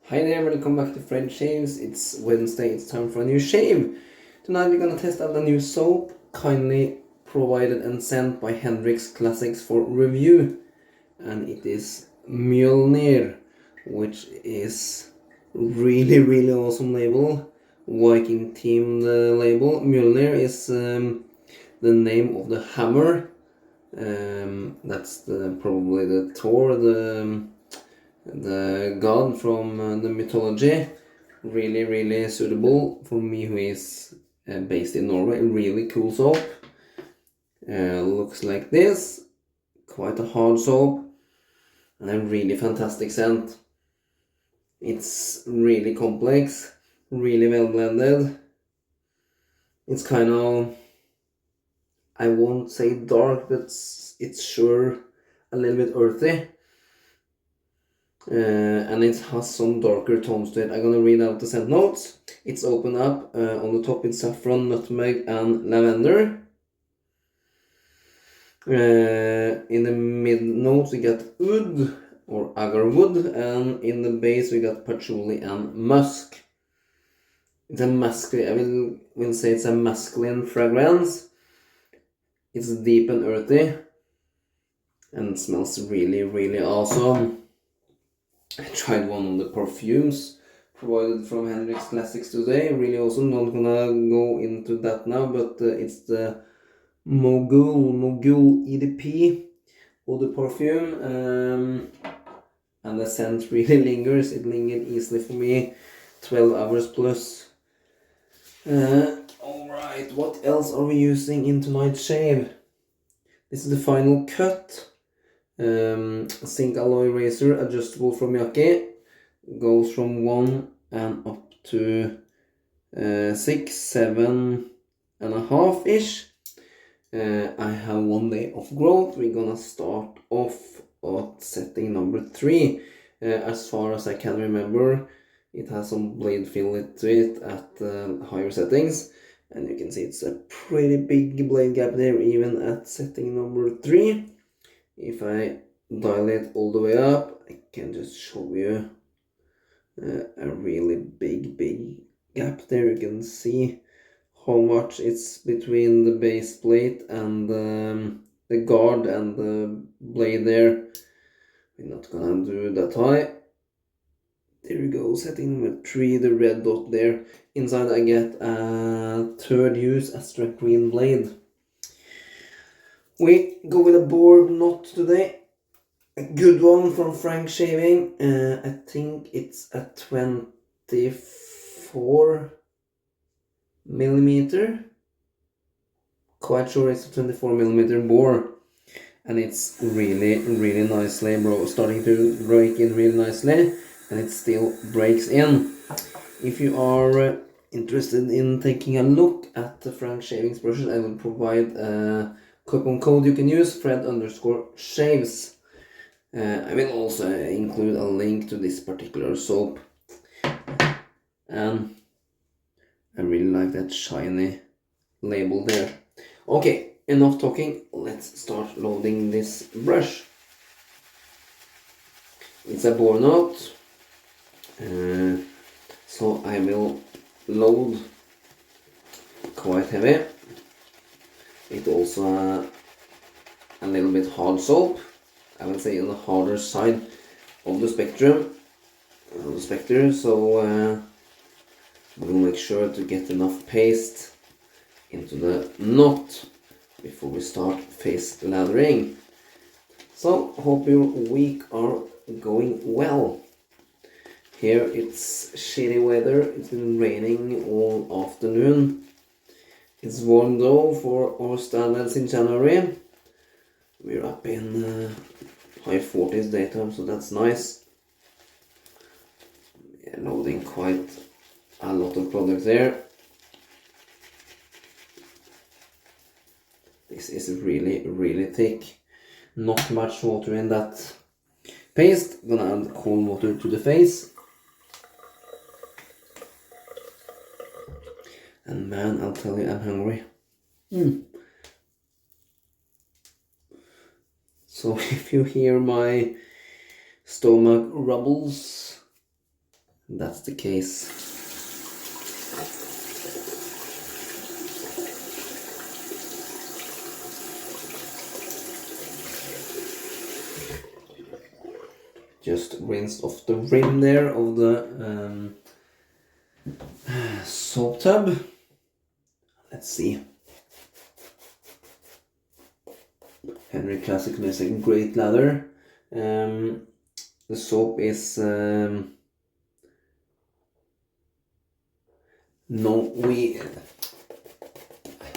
Hi there, welcome back to Fred Shaves. It's Wednesday, it's time for a new shave. Tonight we're gonna test out a new soap, kindly provided and sent by Hendrix Classics for review. And it is Mjölnir, which is really awesome label. Viking themed label. Mjölnir is the name of the hammer. That's probably the Thor, the god from the mythology. Really suitable for me who is based in Norway. Really cool soap. Looks like this. Quite a hard soap and a really fantastic scent. It's really complex, really well blended. It's kind of, I won't say dark, but it's sure a little bit earthy. And it has some darker tones to it. I'm gonna read out the scent notes. It's open up. On the top it's saffron, nutmeg and lavender. In the mid notes we got oud or agarwood, and in the base we got patchouli and musk. It's a masculine, I will say it's a masculine fragrance. It's deep and earthy and smells really awesome. I tried one of the perfumes provided from Hendrix Classics today. Really awesome. Not gonna go into that now, but it's the Mogul EDP eau de perfume. And the scent really lingers. It lingered easily for me, 12 hours plus. Alright, what else are we using in tonight's shave? This is the final cut. Zinc alloy razor, adjustable from YAQi. Goes from 1 and up to 6, 7.5 ish. I have 1 day of growth. We're gonna start off at setting number 3. As far as I can remember, it has some blade fillet to it at higher settings, and you can see it's a pretty big blade gap there even at setting number 3. If I dial it all the way up, I can just show you a really big gap there. You can see how much it's between the base plate and the guard and the blade there. We're not gonna do that high. There we go, setting number 3, the red dot there. Inside I get a third use Astra green blade. We go with a boar knot today. A good one from Frank Shaving. I think it's a 24 millimeter. Quite sure it's a 24 millimeter bore. And it's really nicely starting to break in really nicely. And it still breaks in. If you are interested in taking a look at the Frank Shavings brushes, I will provide a Cuopon code you can use, Fred_shaves. I will also include a link to this particular soap. And I really like that shiny label there. Okay, enough talking. Let's start loading this brush. It's a boar knot. So I will load quite heavy. It also a little bit hard soap. I would say on the harder side of the spectrum, so we'll make sure to get enough paste into the knot before we start face lathering. So hope your week are going well. Here it's shitty weather. It's been raining all afternoon. It's warm though for our standards in January. We're up in high 40s daytime, so that's nice. Yeah, loading quite a lot of product there. This is really thick. Not much water in that paste. Gonna add cold water to the face. And man, I'll tell you, I'm hungry. So if you hear my stomach rumbles, that's the case. Just rinsed off the rim there of the soap tub. Let's see. Hendrix Classics is a great lather. The soap is I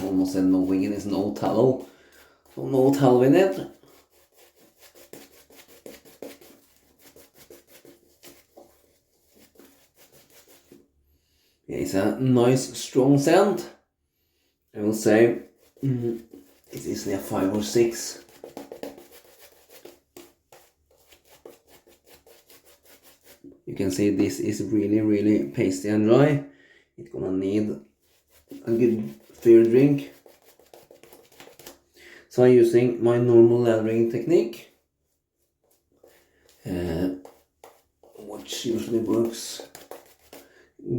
almost said no vegan, is no tallow. So no tallow in it. It's a nice strong scent. I will say it's easily a 5 or 6. You can see this is really pasty and dry. It's gonna need a good fair drink. So I'm using my normal lathering technique, which usually works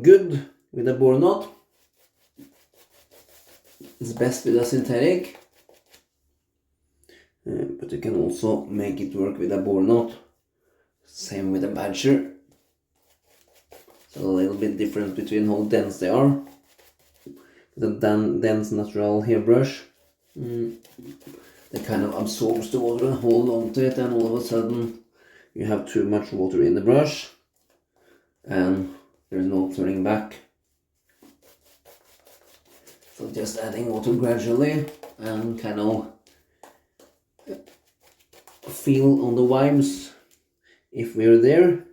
good with a boar knot. It's best with a synthetic, but you can also make it work with a boar knot. Same with a badger. So a little bit different between how dense they are. The dense natural hairbrush, that kind of absorbs the water and hold on to it, and all of a sudden you have too much water in the brush and there's no turning back. So just adding water gradually and kind of feel on the vibes if we're there.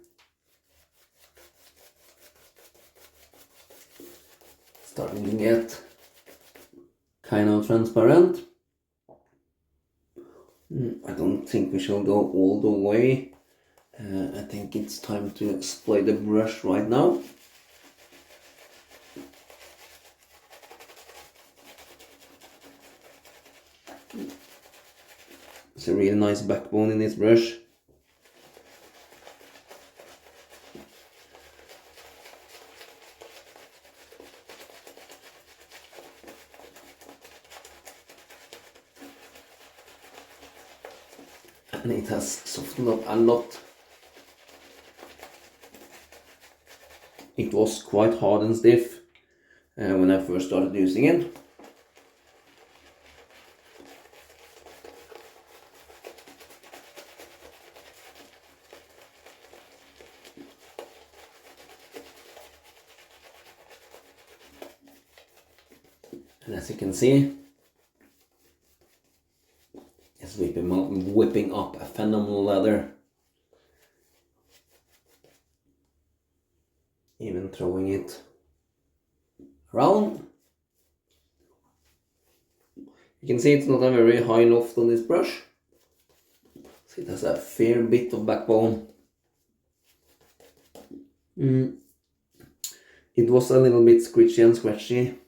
Starting to get kind of transparent. I don't think we shall go all the way. I think it's time to spray the brush right now. It's a really nice backbone in this brush. And it has softened up a lot. It was quite hard and stiff when I first started using it. And as you can see, it's whipping up a phenomenal lather. Even throwing it around. You can see it's not a very high loft on this brush. So it has a fair bit of backbone. It was a little bit scritchy and scratchy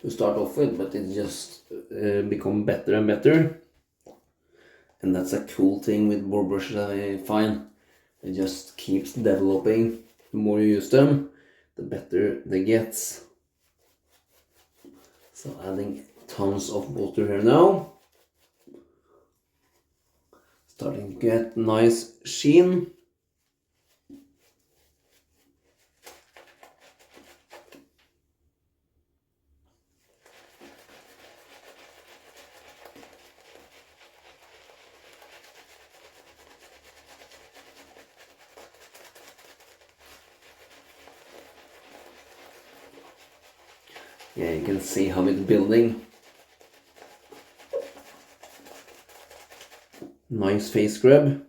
to start off with, but it just become better and better. And that's a cool thing with boar brushes, I find. It just keeps developing. The more you use them, the better they get. So adding tons of water here now. Starting to get nice sheen. Yeah, you can see how it's building. Nice face scrub.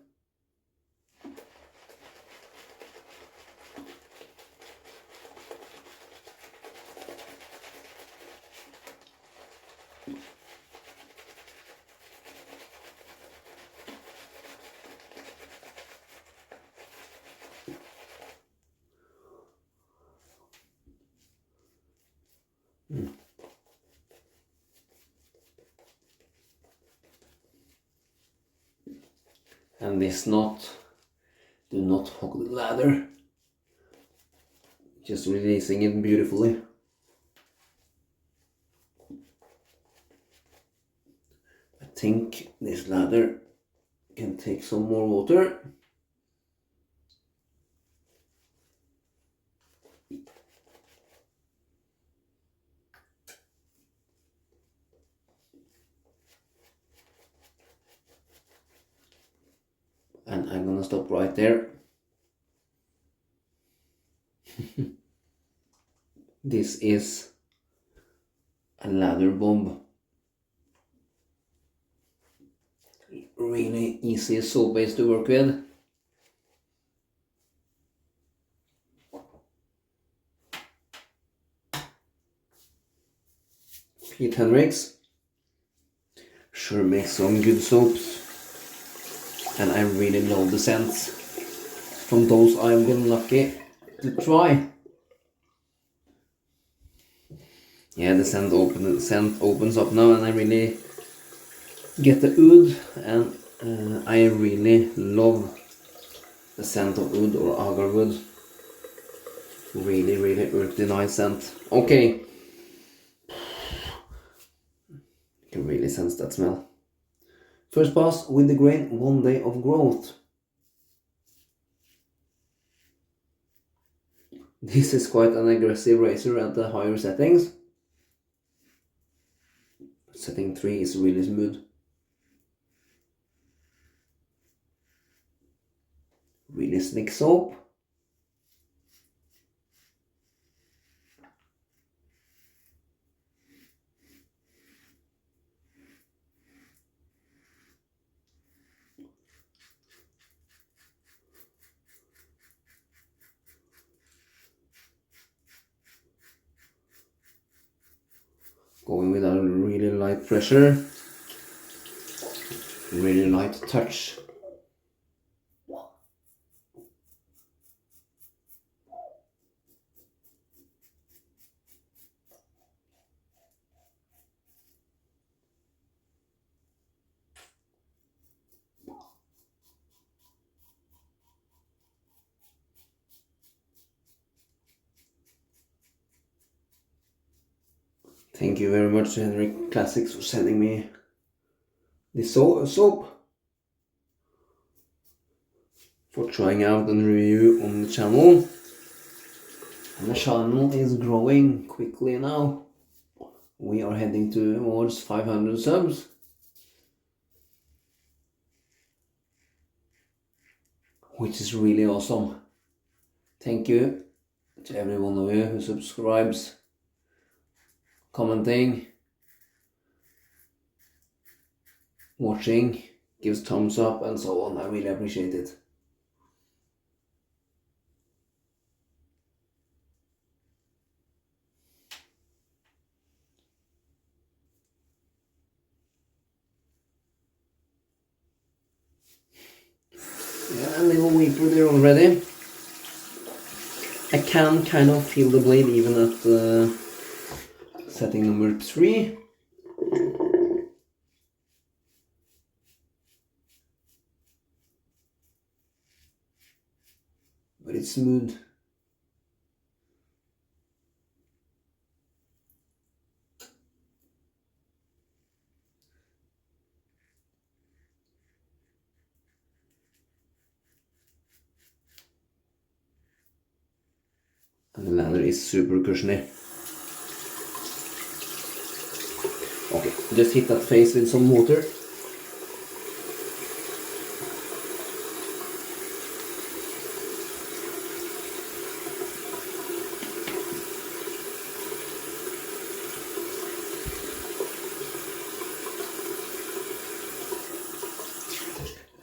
And this knot, do not hog the ladder. Just releasing it beautifully. I think this ladder can take some more water. And I'm gonna stop right there. This is a ladder bomb. Really easy soap base to work with. Hendrix sure makes some good soaps, and I really love the scents from those I've been lucky to try. Yeah, the scent opens up now, and I really get the oud, and I really love the scent of oud or agarwood. Really earthy, nice scent. Okay, you can really sense that smell. First pass with the grain, 1 day of growth. This is quite an aggressive razor at the higher settings. Setting 3 is really smooth. Really slick soap. Going with a really light pressure, really light touch. Thank you very much to Hendrix Classics for sending me this soap, for trying out and review on the channel. And the channel is growing quickly now. We are heading towards 500 subs. Which is really awesome. Thank you to every one of you who subscribes, commenting, watching, gives thumbs up and so on. I really appreciate it. Yeah, a little weeper there already. I can kind of feel the blade even at setting number 3. But it's smooth. And the ladder is super cushiony. Okay, just hit that face with some water.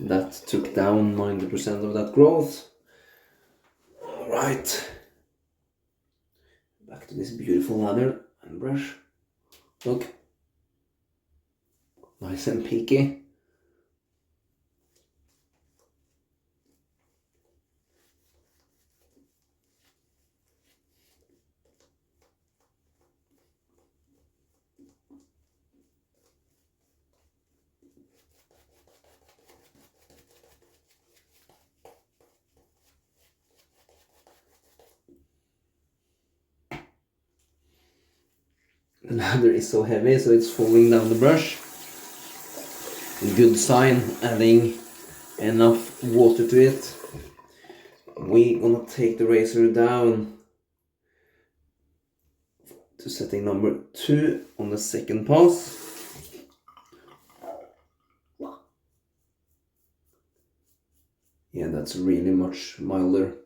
That took down 90% of that growth. Alright. Back to this beautiful ladder and brush. Look. Nice and peaky. The ladder is so heavy, so it's falling down the brush. Good sign, adding enough water to it. We're gonna take the razor down to setting number 2 on the second pass. Yeah, that's really much milder.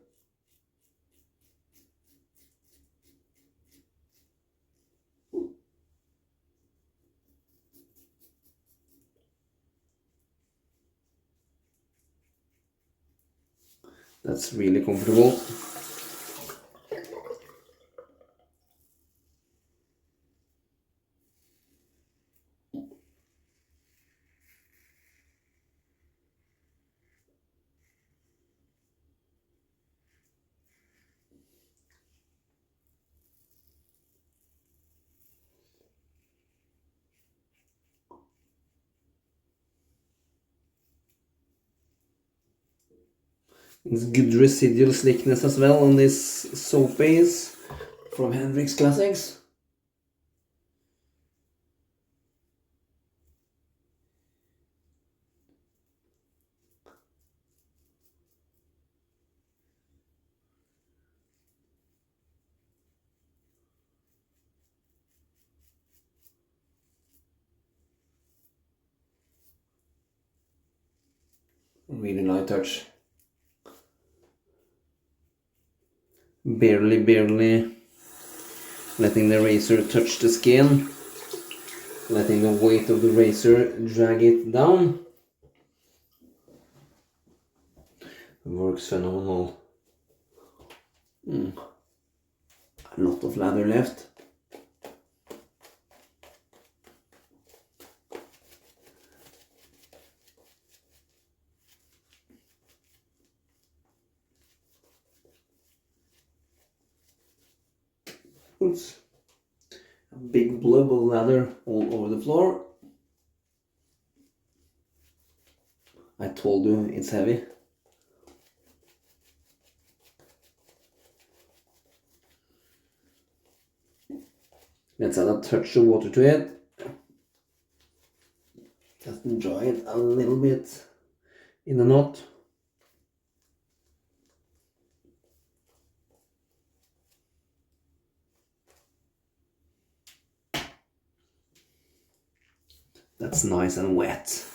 That's really comfortable. It's good residual slickness as well on this soap base from Hendrix Classics. Really light touch. Barely letting the razor touch the skin. Letting the weight of the razor drag it down. Works phenomenal. A lot of lather left. Oops. A big blob of lather all over the floor. I told you it's heavy. Let's add a touch of water to it. Just dry it a little bit in the knot. That's nice and wet.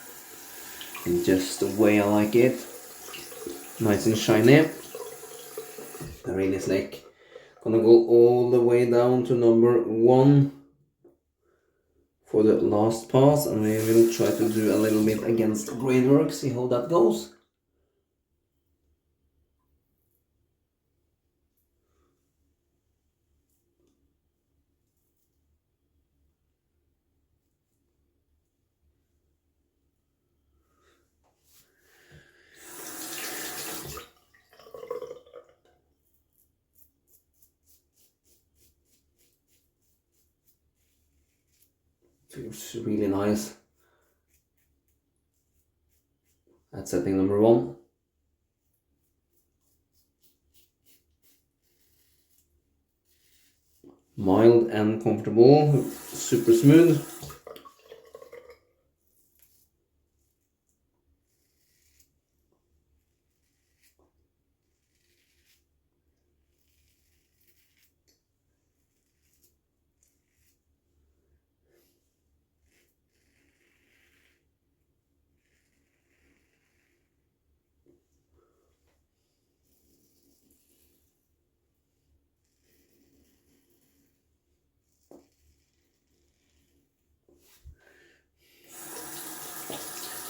And just the way I like it. Nice and shiny. Really slick. Gonna go all the way down to number 1 for the last pass, and we will try to do a little bit against grade work, see how that goes. Feels really nice. That's setting number 1. Mild and comfortable, super smooth.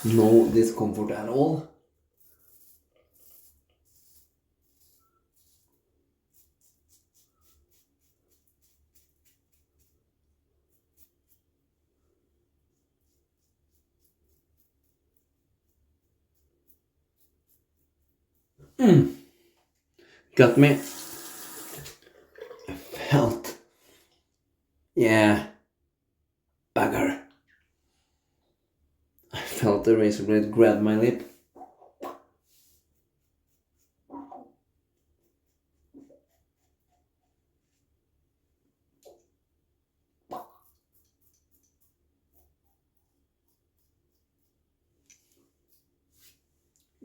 No discomfort at all. Got me. I felt. Yeah. Bugger. I felt the razor blade grab my lip.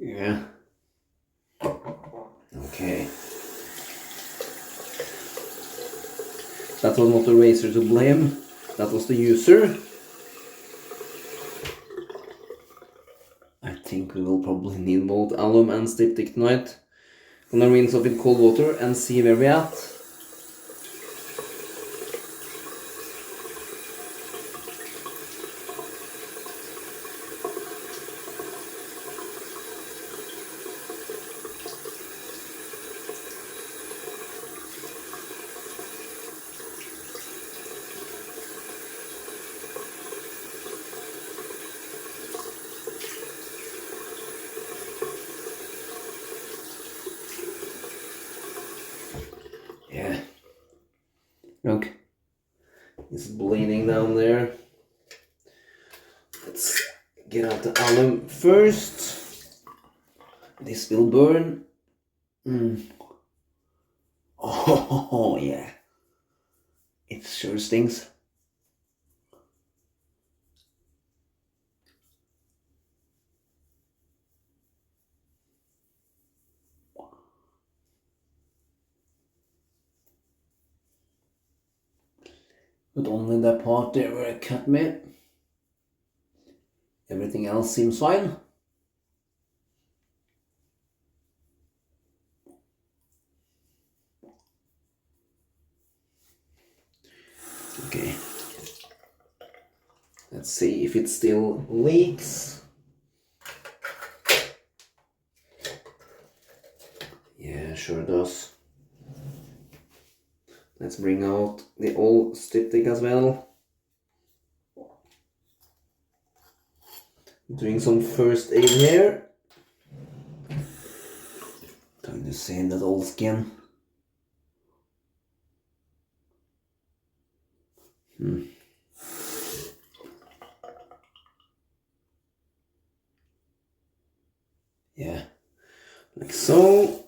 Yeah. Okay. That was not the razor to blame, that was the user. I think we will probably need both alum and styptic tonight. Gonna rinse off with cold water and see where we're at. Yeah. Look, it's bleeding down there. Let's get out the alum first. This will burn. Oh yeah, it sure stings. But only that part there where it cut me. Everything else seems fine. Okay. Let's see if it still leaks. Yeah, sure does. Let's bring out the old styptic as well. Doing some first aid here. Trying to save that old skin. Yeah, like so.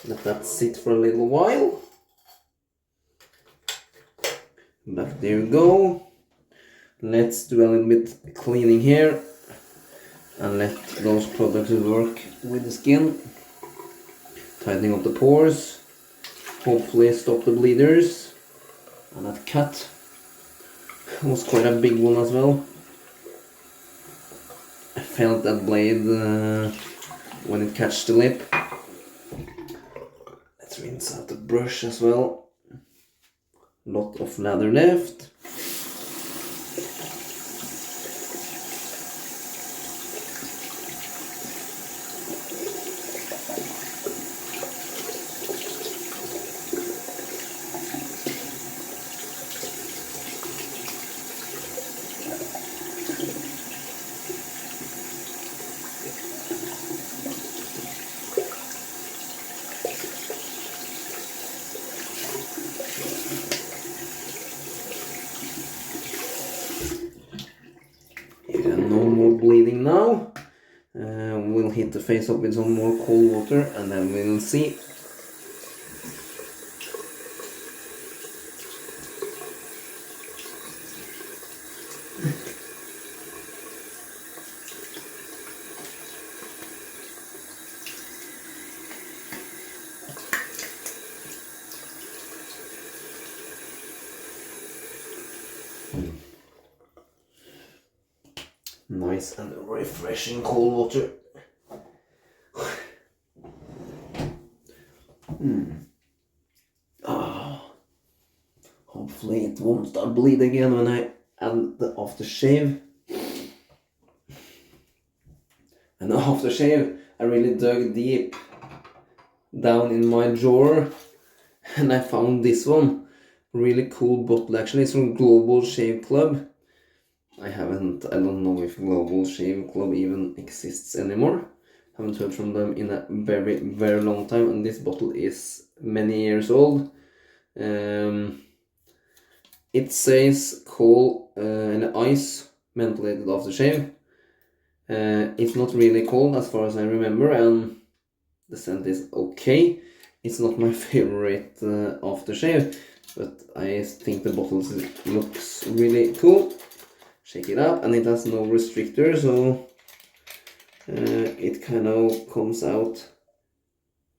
Let that sit for a little while. Back there you go. Let's do a little bit cleaning here and let those products work with the skin. Tightening up the pores. Hopefully stop the bleeders. And that cut was quite a big one as well. I felt that blade when it catched the lip. Let's rinse out the brush as well. Lot of lather left. Bleeding now. We'll hit the face up with some more cold water and then we'll see. Nice and refreshing cold water. Hopefully it won't start bleeding again when I add the aftershave. And the aftershave, I really dug deep down in my drawer and I found this one. Really cool bottle actually. It's from Global Shave Club. I don't know if Global Shave Club even exists anymore. Haven't heard from them in a very, very long time, and this bottle is many years old. It says coal and ice mentholated aftershave. It's not really cold as far as I remember, and the scent is okay. It's not my favorite aftershave, but I think the bottle looks really cool. shake it up, and it has no restrictor, so it kind of comes out,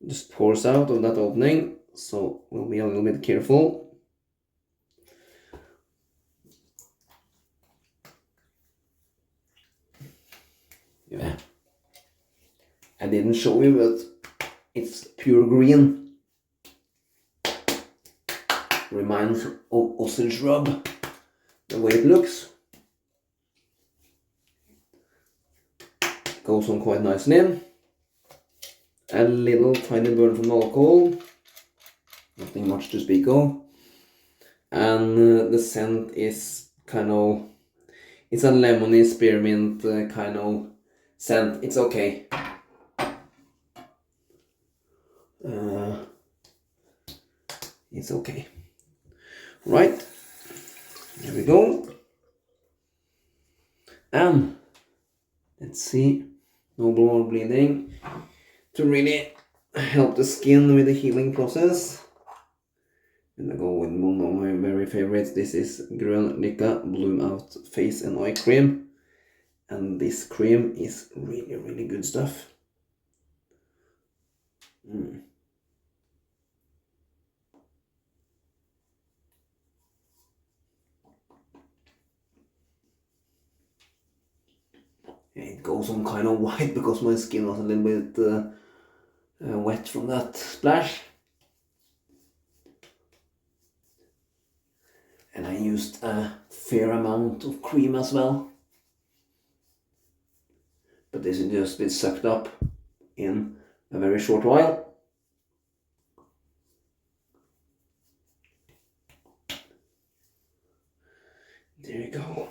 just pours out of that opening, so we'll be a little bit careful. Yeah, I didn't show you, but it's pure green. Reminds of Osage rub, the way it looks. Goes on quite nicely. A little tiny burn from the alcohol, nothing much to speak of. And the scent is kind of, it's a lemony spearmint kind of scent. It's okay. It's okay. Right, here we go. And let's see, no blood or bleeding. To really help the skin with the healing process, I'm gonna go with one of my very favorites. This is Mjölnir Bloom Out Face and Eye Cream. And this cream is really, really good stuff. It goes on kind of white because my skin was a little bit wet from that splash. And I used a fair amount of cream as well. But this is just been sucked up in a very short while. There you go.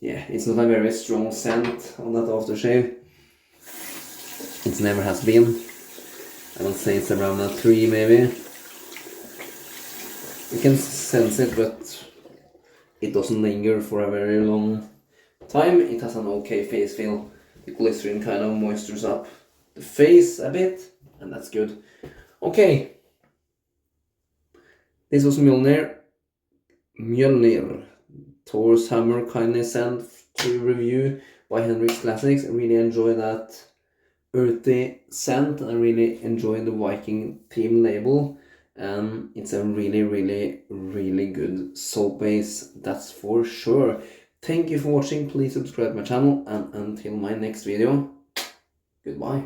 Yeah, it's not a very strong scent on that aftershave. It never has been. I would say it's around a 3 maybe. You can sense it, but it doesn't linger for a very long time. It has an okay face feel. The glycerin kind of moistures up the face a bit, and that's good. Okay. This was Mjölnir. Thor's Hammer kindly sent to review by Hendrix Classics. I really enjoy that earthy scent. I really enjoy the Viking theme label. And it's a really, really, really good soap base, that's for sure. Thank you for watching. Please subscribe to my channel, and until my next video, goodbye.